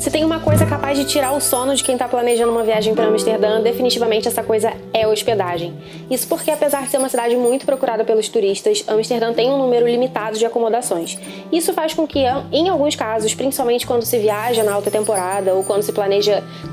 Se tem uma coisa capaz de tirar o sono de quem está planejando uma viagem para Amsterdã, definitivamente essa coisa é hospedagem. Isso porque, apesar de ser uma cidade muito procurada pelos turistas, Amsterdã tem um número limitado de acomodações. Isso faz com que, em alguns casos, principalmente quando se viaja na alta temporada ou quando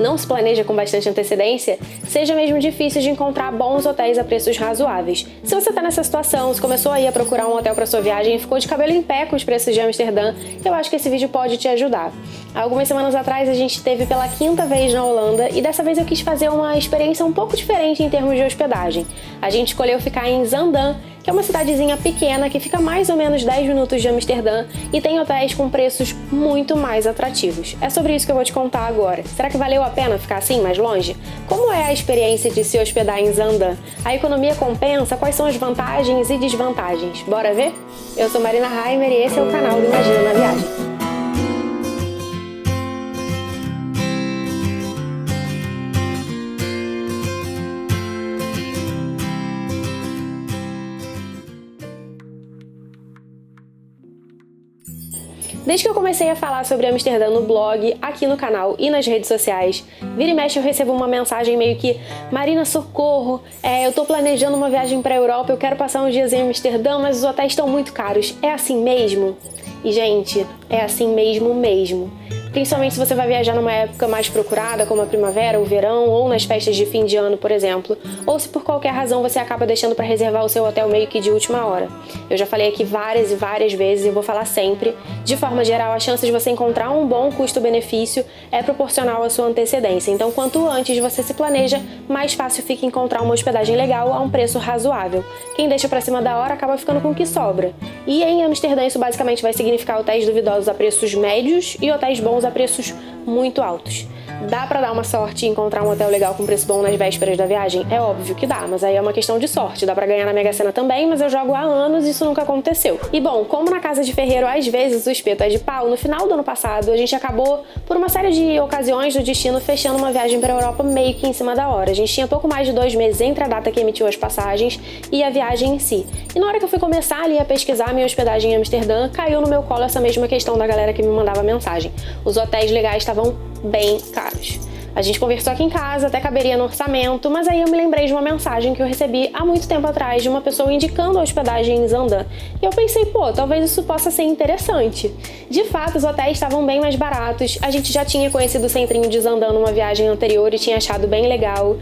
não se planeja com bastante antecedência, seja mesmo difícil de encontrar bons hotéis a preços razoáveis. Se você está nessa situação, se começou aí a procurar um hotel para sua viagem e ficou de cabelo em pé com os preços de Amsterdã, eu acho que esse vídeo pode te ajudar. Há algumas semanas atrás a gente esteve pela 5ª vez na Holanda e dessa vez eu quis fazer uma experiência um pouco diferente em termos de hospedagem. A gente escolheu ficar em Zaandam, que é uma cidadezinha pequena que fica mais ou menos 10 minutos de Amsterdã e tem hotéis com preços muito mais atrativos. É sobre isso que eu vou te contar agora. Será que valeu a pena ficar assim, mais longe? Como é a experiência de se hospedar em Zaandam? A economia compensa? Quais são as vantagens e desvantagens? Bora ver? Eu sou Marina Heimer e esse é o canal do Imagina na Viagem. Desde que eu comecei a falar sobre Amsterdã no blog, aqui no canal e nas redes sociais, vira e mexe eu recebo uma mensagem meio que: Marina, socorro, eu tô planejando uma viagem pra Europa, eu quero passar uns dias em Amsterdã, mas os hotéis estão muito caros. É assim mesmo? E, gente, é assim mesmo. Principalmente se você vai viajar numa época mais procurada, como a primavera, o verão, ou nas festas de fim de ano, por exemplo. Ou se por qualquer razão você acaba deixando para reservar o seu hotel meio que de última hora. Eu já falei aqui várias e várias vezes e vou falar sempre. De forma geral, a chance de você encontrar um bom custo-benefício é proporcional à sua antecedência. Então, quanto antes você se planeja, mais fácil fica encontrar uma hospedagem legal a um preço razoável. Quem deixa para cima da hora acaba ficando com o que sobra. E em Amsterdã isso basicamente vai significar hotéis duvidosos a preços médios e hotéis bons a preços muito altos. Dá pra dar uma sorte e encontrar um hotel legal com preço bom nas vésperas da viagem? É óbvio que dá, mas aí é uma questão de sorte. Dá pra ganhar na Mega Sena também, mas eu jogo há anos e isso nunca aconteceu. E bom, como na casa de ferreiro às vezes o espeto é de pau, no final do ano passado a gente acabou, por uma série de ocasiões do destino, fechando uma viagem pra Europa meio que em cima da hora. A gente tinha pouco mais de 2 meses entre a data que emitiu as passagens e a viagem em si. E na hora que eu fui começar ali a pesquisar minha hospedagem em Amsterdã, caiu no meu colo essa mesma questão da galera que me mandava mensagem. Os hotéis legais estavam bem caros. A gente conversou aqui em casa, até caberia no orçamento, mas aí eu me lembrei de uma mensagem que eu recebi há muito tempo atrás de uma pessoa indicando a hospedagem em Zaandam. E eu pensei, talvez isso possa ser interessante. De fato, os hotéis estavam bem mais baratos, a gente já tinha conhecido o centrinho de Zaandam numa viagem anterior e tinha achado bem legal.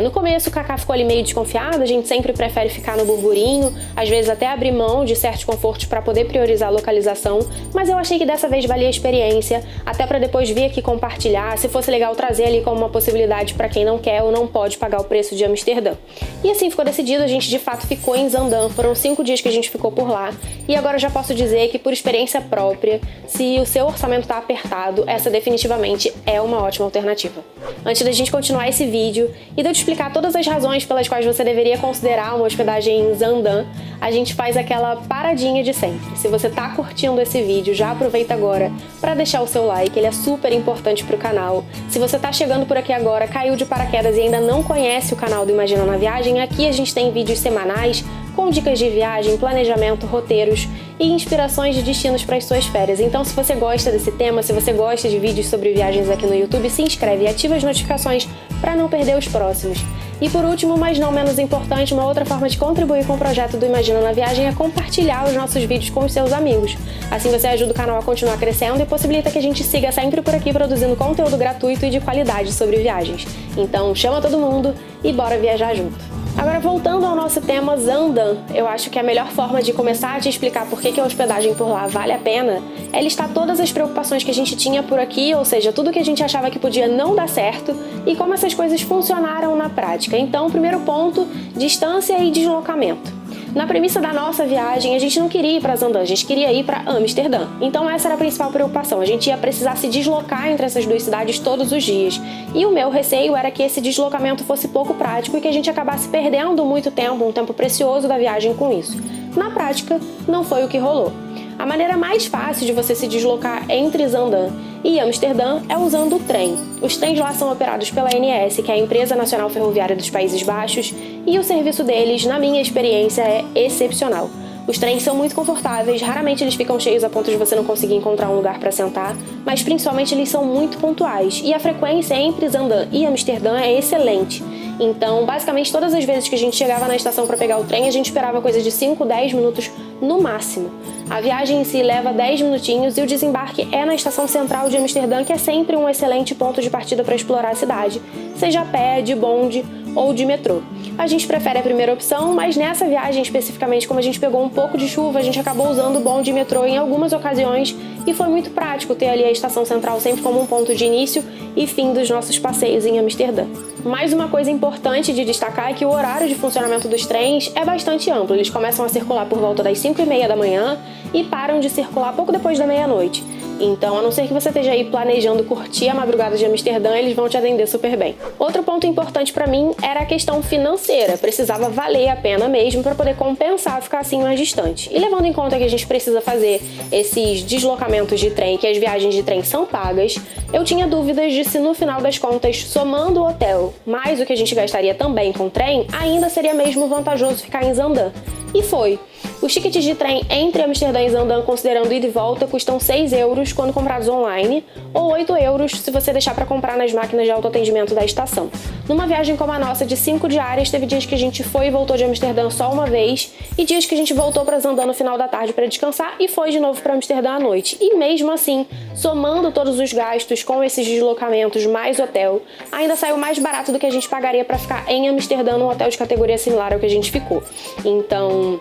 No começo o Kaká ficou ali meio desconfiado, a gente sempre prefere ficar no burburinho, às vezes até abrir mão de certos confortos para poder priorizar a localização, mas eu achei que dessa vez valia a experiência, até para depois vir aqui compartilhar, se fosse legal trazer ali como uma possibilidade para quem não quer ou não pode pagar o preço de Amsterdã. E assim ficou decidido, a gente de fato ficou em Zaandam, foram 5 dias que a gente ficou por lá, e agora eu já posso dizer que por experiência própria, se o seu orçamento está apertado, essa definitivamente é uma ótima alternativa. Antes da gente continuar esse vídeo e de eu te explicar todas as razões pelas quais você deveria considerar uma hospedagem em Zaandam, a gente faz aquela paradinha de sempre. Se você tá curtindo esse vídeo, já aproveita agora para deixar o seu like, ele é super importante pro canal. Se você tá chegando por aqui agora, caiu de paraquedas e ainda não conhece o canal do Imagina na Viagem, aqui a gente tem vídeos semanais com dicas de viagem, planejamento, roteiros e inspirações de destinos para as suas férias. Então, se você gosta desse tema, se você gosta de vídeos sobre viagens aqui no YouTube, se inscreve e ativa as notificações para não perder os próximos. E por último, mas não menos importante, uma outra forma de contribuir com o projeto do Imagina na Viagem é compartilhar os nossos vídeos com os seus amigos. Assim você ajuda o canal a continuar crescendo e possibilita que a gente siga sempre por aqui produzindo conteúdo gratuito e de qualidade sobre viagens. Então chama todo mundo e bora viajar junto! Agora, voltando ao nosso tema Zaandam, eu acho que a melhor forma de começar a te explicar por que a hospedagem por lá vale a pena é listar todas as preocupações que a gente tinha por aqui, ou seja, tudo que a gente achava que podia não dar certo e como essas coisas funcionaram na prática. Então, primeiro ponto, distância e deslocamento. Na premissa da nossa viagem, a gente não queria ir para Zaandam, a gente queria ir para Amsterdã. Então essa era a principal preocupação, a gente ia precisar se deslocar entre essas duas cidades todos os dias. E o meu receio era que esse deslocamento fosse pouco prático e que a gente acabasse perdendo muito tempo, um tempo precioso da viagem com isso. Na prática, não foi o que rolou. A maneira mais fácil de você se deslocar entre Zaandam e Amsterdã é usando o trem. Os trens lá são operados pela ANS, que é a Empresa Nacional Ferroviária dos Países Baixos, e o serviço deles, na minha experiência, é excepcional. Os trens são muito confortáveis, raramente eles ficam cheios a ponto de você não conseguir encontrar um lugar para sentar, mas principalmente eles são muito pontuais e a frequência entre Zaandam e Amsterdã é excelente. Então, basicamente, todas as vezes que a gente chegava na estação para pegar o trem, a gente esperava coisa de 5, 10 minutos no máximo. A viagem em si leva 10 minutinhos e o desembarque é na estação central de Amsterdã, que é sempre um excelente ponto de partida para explorar a cidade, seja a pé, de bonde ou de metrô. A gente prefere a primeira opção, mas nessa viagem especificamente, como a gente pegou um pouco de chuva, a gente acabou usando o bonde e metrô em algumas ocasiões e foi muito prático ter ali a estação central sempre como um ponto de início e fim dos nossos passeios em Amsterdã. Mais uma coisa importante de destacar é que o horário de funcionamento dos trens é bastante amplo. Eles começam a circular por volta das 5h30 da manhã e param de circular pouco depois da meia-noite. Então, a não ser que você esteja aí planejando curtir a madrugada de Amsterdã, eles vão te atender super bem. Outro ponto importante para mim era a questão financeira. Precisava valer a pena mesmo para poder compensar ficar assim mais distante. E levando em conta que a gente precisa fazer esses deslocamentos de trem, que as viagens de trem são pagas, eu tinha dúvidas de se no final das contas, somando o hotel mais o que a gente gastaria também com o trem, ainda seria mesmo vantajoso ficar em Zaandam. E foi. Os tickets de trem entre Amsterdã e Zaandam, considerando ida e volta, custam 6 euros quando comprados online, ou 8 euros se você deixar para comprar nas máquinas de autoatendimento da estação. Numa viagem como a nossa de 5 diárias, teve dias que a gente foi e voltou de Amsterdã só uma vez, e dias que a gente voltou para Zaandam no final da tarde para descansar e foi de novo para Amsterdã à noite. E mesmo assim, somando todos os gastos com esses deslocamentos mais hotel, ainda saiu mais barato do que a gente pagaria para ficar em Amsterdã num hotel de categoria similar ao que a gente ficou. Então,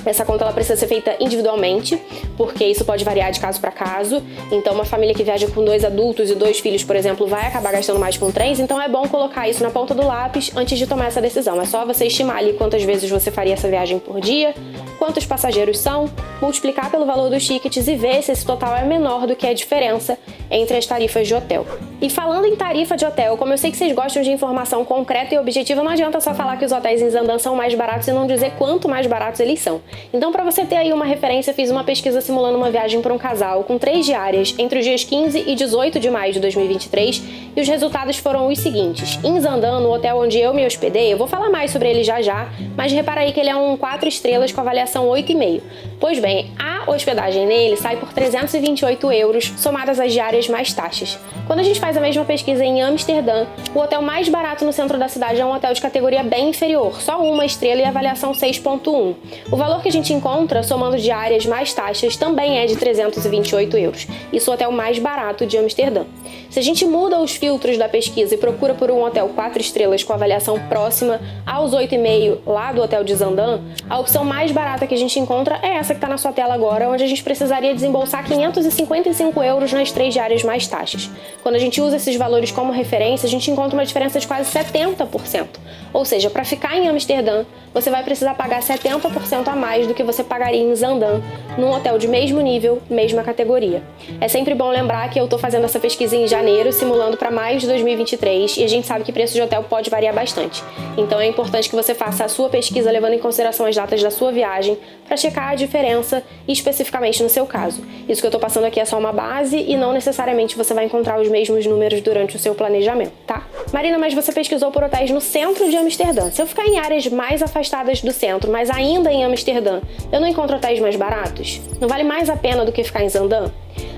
essa conta ela precisa ser feita individualmente, porque isso pode variar de caso para caso. Então, uma família que viaja com 2 adultos e 2 filhos, por exemplo, vai acabar gastando mais com trens. Então, é bom colocar isso na ponta do lápis antes de tomar essa decisão. É só você estimar ali quantas vezes você faria essa viagem por dia, quantos passageiros são, multiplicar pelo valor dos tickets e ver se esse total é menor do que a diferença entre as tarifas de hotel. E falando em tarifa de hotel, como eu sei que vocês gostam de informação concreta e objetiva, não adianta só falar que os hotéis em Zaandam são mais baratos e não dizer quanto mais baratos eles são. Então, para você ter aí uma referência, eu fiz uma pesquisa simulando uma viagem para um casal com 3 diárias entre os dias 15 e 18 de maio de 2023 e os resultados foram os seguintes. Em Zaandam, no hotel onde eu me hospedei, eu vou falar mais sobre ele já, mas repara aí que ele é um 4 estrelas com avaliação 8,5. Pois bem, a hospedagem nele sai por 328 euros, somadas as diárias mais taxas. Quando a gente faz a mesma pesquisa em Amsterdã, o hotel mais barato no centro da cidade é um hotel de categoria bem inferior, só 1 estrela e avaliação 6,1. O valor que a gente encontra, somando diárias mais taxas, também é de 328 euros. Isso é o hotel mais barato de Amsterdã. Se a gente muda os filtros da pesquisa e procura por um hotel 4 estrelas com avaliação próxima aos 8,5 lá do hotel de Zaandam, a opção mais barata que a gente encontra é essa que está na sua tela agora, onde a gente precisaria desembolsar 555 euros nas 3 diárias mais taxas. Quando a gente usa esses valores como referência, a gente encontra uma diferença de quase 70%. Ou seja, para ficar em Amsterdã, você vai precisar pagar 70% a mais do que você pagaria em Zaandam, num hotel de mesmo nível, mesma categoria. É sempre bom lembrar que eu estou fazendo essa pesquisa em janeiro, simulando para maio de 2023, e a gente sabe que preço de hotel pode variar bastante. Então é importante que você faça a sua pesquisa levando em consideração as datas da sua viagem, para checar a diferença especificamente no seu caso. Isso que eu estou passando aqui é só uma base e não necessariamente você vai encontrar os mesmos números durante o seu planejamento, tá? Marina, mas você pesquisou por hotéis no centro de Amsterdã. Se eu ficar em áreas mais afastadas do centro, mas ainda em Amsterdã, eu não encontro hotéis mais baratos? Não vale mais a pena do que ficar em Zaandam?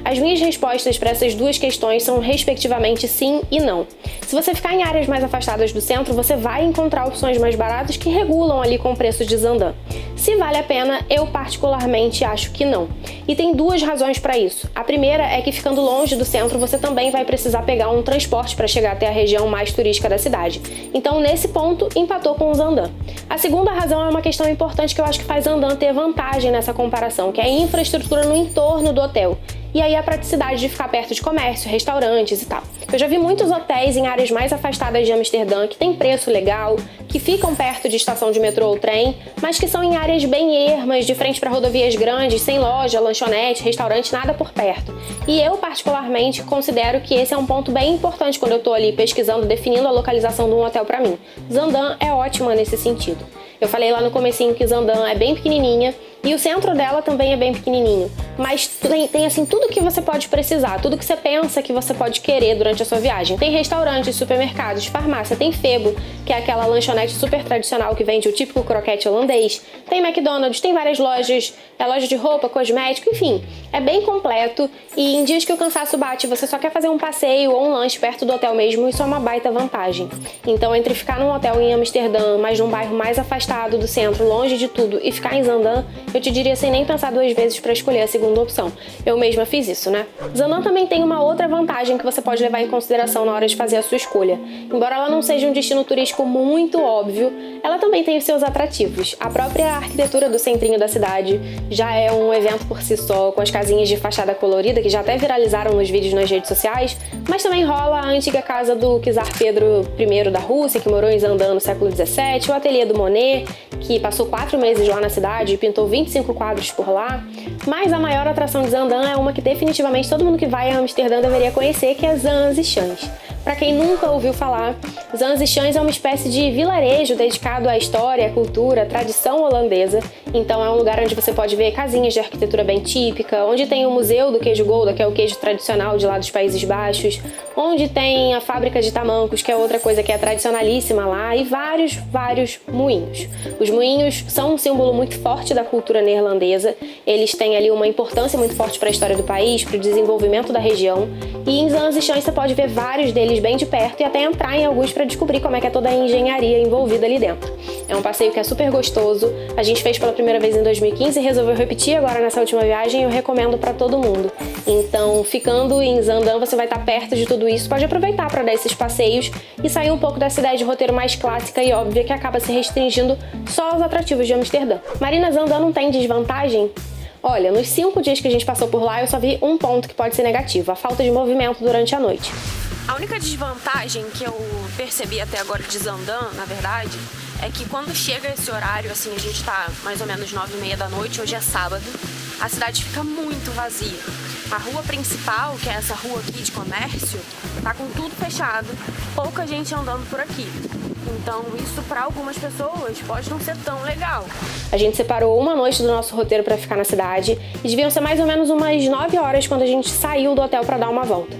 As minhas respostas para essas duas questões são respectivamente sim e não. Se você ficar em áreas mais afastadas do centro, você vai encontrar opções mais baratas que regulam ali com o preço de Zaandam. Se vale a pena, eu particularmente acho que não. E tem 2 razões para isso. A primeira é que ficando longe do centro, você também vai precisar pegar um transporte para chegar até a região mais turística da cidade. Então, nesse ponto, empatou com o Zaandam. A segunda razão é uma questão importante que eu acho que faz Zaandam ter vantagem nessa comparação, que é a infraestrutura no entorno do hotel. E aí a praticidade de ficar perto de comércio, restaurantes e tal. Eu já vi muitos hotéis em áreas mais afastadas de Amsterdã que têm preço legal, que ficam perto de estação de metrô ou trem, mas que são em áreas bem ermas, de frente para rodovias grandes, sem loja, lanchonete, restaurante, nada por perto. E eu, particularmente, considero que esse é um ponto bem importante quando eu tô ali pesquisando, definindo a localização de um hotel para mim. Zaandam é ótima nesse sentido. Eu falei lá no comecinho que Zaandam é bem pequenininha e o centro dela também é bem pequenininho. mas tem assim tudo que você pode precisar, tudo que você pensa que você pode querer durante a sua viagem. Tem restaurantes, supermercados, farmácia, tem Febo, que é aquela lanchonete super tradicional que vende o típico croquete holandês, tem McDonald's, tem várias lojas, loja de roupa, cosmético, enfim, é bem completo e em dias que o cansaço bate, você só quer fazer um passeio ou um lanche perto do hotel mesmo, isso é uma baita vantagem. Então, entre ficar num hotel em Amsterdã, mas num bairro mais afastado do centro, longe de tudo, e ficar em Zaandam, eu te diria sem nem pensar duas vezes para escolher a segunda opção. Eu mesma fiz isso, né? Zaandam também tem uma outra vantagem que você pode levar em consideração na hora de fazer a sua escolha. Embora ela não seja um destino turístico muito óbvio, ela também tem os seus atrativos. A própria arquitetura do centrinho da cidade já é um evento por si só, com as casinhas de fachada colorida, que já até viralizaram nos vídeos nas redes sociais, mas também rola a antiga casa do czar Pedro I da Rússia, que morou em Zaandam no século XVII, o ateliê do Monet, que passou 4 meses lá na cidade e pintou 25 quadros por lá. Mas a maior atração de Zaandam é uma que definitivamente todo mundo que vai a Amsterdã deveria conhecer, que é Zaanstad. Para quem nunca ouviu falar, Zaanstad é uma espécie de vilarejo dedicado à história, cultura, tradição holandesa. Então é um lugar onde você pode ver casinhas de arquitetura bem típica, onde tem o Museu do Queijo Gouda, que é o queijo tradicional de lá dos Países Baixos, onde tem a fábrica de tamancos, que é outra coisa que é tradicionalíssima lá, e vários moinhos. Os moinhos são um símbolo muito forte da cultura neerlandesa, eles têm ali uma importância muito forte para a história do país, para o desenvolvimento da região, e em Zaanstad você pode ver vários deles bem de perto e até entrar em alguns para descobrir como é que é toda a engenharia envolvida ali dentro. É um passeio que é super gostoso, a gente fez pela primeira vez em 2015 e resolveu repetir agora nessa última viagem, eu recomendo para todo mundo. Então, ficando em Zaandam, você vai estar perto de tudo isso, pode aproveitar para dar esses passeios e sair um pouco dessa ideia de roteiro mais clássica e óbvia que acaba se restringindo só aos atrativos de Amsterdã. Marina, Zaandam não tem desvantagem? Olha, nos 5 dias que a gente passou por lá, eu só vi um ponto que pode ser negativo, a falta de movimento durante a noite. A única desvantagem que eu percebi até agora de Zaandam, na verdade, é que quando chega esse horário, assim, a gente tá mais ou menos 9h30 da noite, hoje é sábado, a cidade fica muito vazia. A rua principal, que é essa rua aqui de comércio, tá com tudo fechado, pouca gente andando por aqui. Então isso para algumas pessoas pode não ser tão legal. A gente separou uma noite do nosso roteiro para ficar na cidade e deviam ser mais ou menos umas 9 horas quando a gente saiu do hotel para dar uma volta.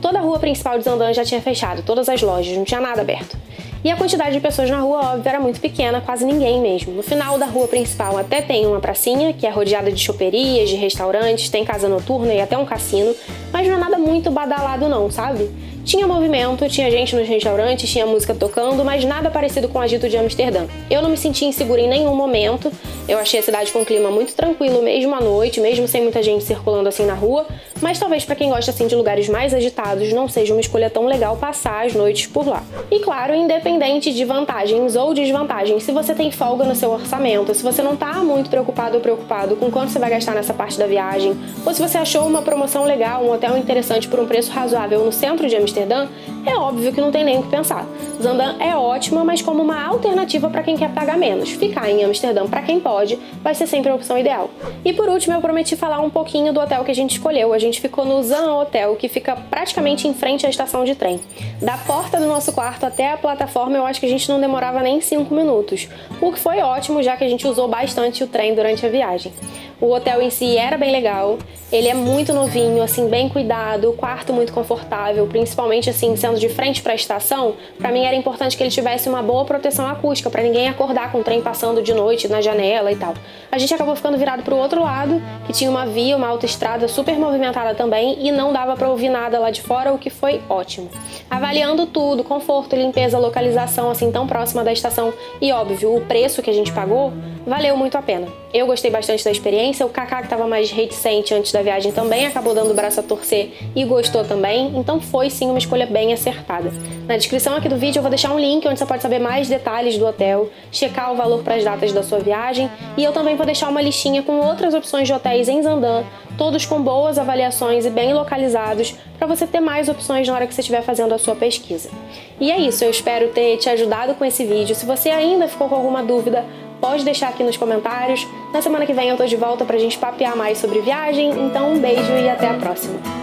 Toda a rua principal de Zaandam já tinha fechado, todas as lojas, não tinha nada aberto. E a quantidade de pessoas na rua, óbvio, era muito pequena, quase ninguém mesmo. No final da rua principal até tem uma pracinha, que é rodeada de choperias, de restaurantes, tem casa noturna e até um cassino, mas não é nada muito badalado não, sabe? Tinha movimento, tinha gente nos restaurantes, tinha música tocando, mas nada parecido com o agito de Amsterdã. Eu não me senti insegura em nenhum momento, eu achei a cidade com um clima muito tranquilo, mesmo à noite, mesmo sem muita gente circulando assim na rua, mas talvez para quem gosta assim de lugares mais agitados não seja uma escolha tão legal passar as noites por lá. E claro, independente de vantagens ou desvantagens, se você tem folga no seu orçamento, se você não tá muito preocupado ou preocupado com quanto você vai gastar nessa parte da viagem, ou se você achou uma promoção legal, um hotel interessante por um preço razoável no centro de Amsterdã, é óbvio que não tem nem o que pensar. Zaandam é ótima, mas como uma alternativa para quem quer pagar menos. Ficar em Amsterdã para quem pode vai ser sempre a opção ideal. E por último, eu prometi falar um pouquinho do hotel que a gente escolheu. A gente ficou no Zan Hotel, que fica praticamente em frente à estação de trem. Da porta do nosso quarto até a plataforma, eu acho que a gente não demorava nem 5 minutos, o que foi ótimo, já que a gente usou bastante o trem durante a viagem. O hotel em si era bem legal, ele é muito novinho, assim, bem cuidado, o quarto muito confortável, principalmente assim, sendo de frente para a estação, para mim era importante que ele tivesse uma boa proteção acústica, para ninguém acordar com o trem passando de noite na janela e tal. A gente acabou ficando virado para o outro lado, que tinha uma via, uma autoestrada super movimentada também, e não dava para ouvir nada lá de fora, o que foi ótimo. Avaliando tudo, conforto, limpeza, localização assim tão próxima da estação e, óbvio, o preço que a gente pagou, valeu muito a pena. Eu gostei bastante da experiência, o Kaká, que estava mais reticente antes da viagem, também acabou dando o braço a torcer e gostou também, então foi sim uma escolha bem acertada. Na descrição aqui do vídeo eu vou deixar um link onde você pode saber mais detalhes do hotel, checar o valor para as datas da sua viagem, e eu também vou deixar uma listinha com outras opções de hotéis em Zaandam, todos com boas avaliações e bem localizados, para você ter mais opções na hora que você estiver fazendo a sua pesquisa. E é isso, eu espero ter te ajudado com esse vídeo. Se você ainda ficou com alguma dúvida, pode deixar aqui nos comentários. Na semana que vem eu tô de volta pra gente papear mais sobre viagem, então um beijo e até a próxima!